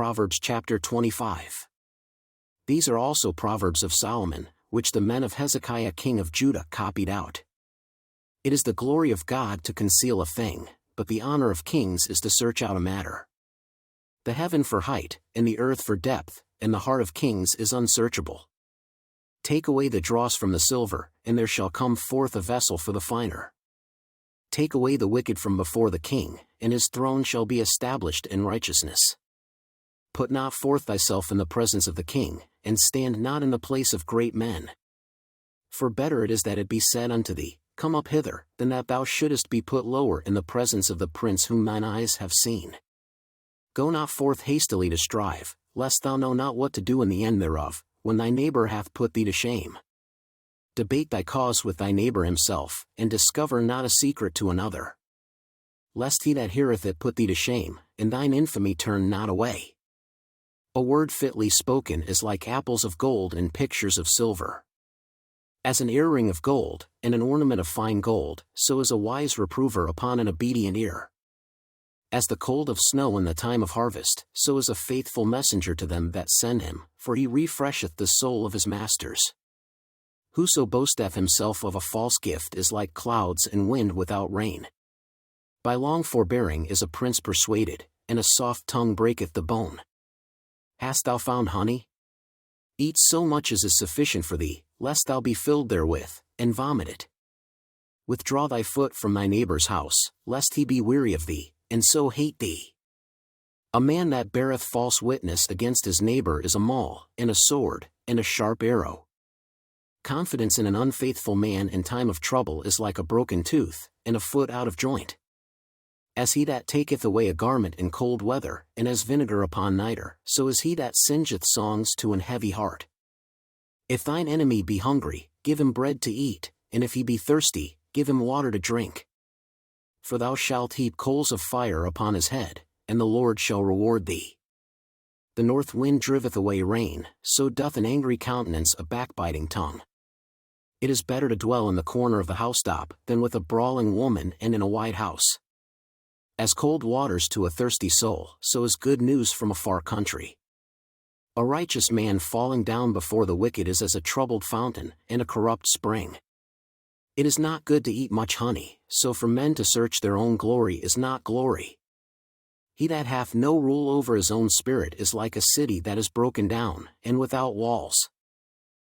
Proverbs chapter 25. These are also Proverbs of Solomon, which the men of Hezekiah king of Judah copied out. It is the glory of God to conceal a thing, but the honor of kings is to search out a matter. The heaven for height, and the earth for depth, and the heart of kings is unsearchable. Take away the dross from the silver, and there shall come forth a vessel for the finer. Take away the wicked from before the king, and his throne shall be established in righteousness. Put not forth thyself in the presence of the king, and stand not in the place of great men. For better it is that it be said unto thee, Come up hither, than that thou shouldest be put lower in the presence of the prince whom thine eyes have seen. Go not forth hastily to strive, lest thou know not what to do in the end thereof, when thy neighbor hath put thee to shame. Debate thy cause with thy neighbor himself, and discover not a secret to another. Lest he that heareth it put thee to shame, and thine infamy turn not away. A word fitly spoken is like apples of gold and pictures of silver. As an earring of gold, and an ornament of fine gold, so is a wise reprover upon an obedient ear. As the cold of snow in the time of harvest, so is a faithful messenger to them that send him, for he refresheth the soul of his masters. Whoso boasteth himself of a false gift is like clouds and wind without rain. By long forbearing is a prince persuaded, and a soft tongue breaketh the bone. Hast thou found honey? Eat so much as is sufficient for thee, lest thou be filled therewith, and vomit it. Withdraw thy foot from thy neighbor's house, lest he be weary of thee, and so hate thee. A man that beareth false witness against his neighbor is a maul, and a sword, and a sharp arrow. Confidence in an unfaithful man in time of trouble is like a broken tooth, and a foot out of joint. As he that taketh away a garment in cold weather, and as vinegar upon nitre, so is he that singeth songs to an heavy heart. If thine enemy be hungry, give him bread to eat, and if he be thirsty, give him water to drink. For thou shalt heap coals of fire upon his head, and the Lord shall reward thee. The north wind driveth away rain, so doth an angry countenance a backbiting tongue. It is better to dwell in the corner of the housetop, than with a brawling woman and in a wide house. As cold waters to a thirsty soul, so is good news from a far country. A righteous man falling down before the wicked is as a troubled fountain, and a corrupt spring. It is not good to eat much honey, so for men to search their own glory is not glory. He that hath no rule over his own spirit is like a city that is broken down, and without walls.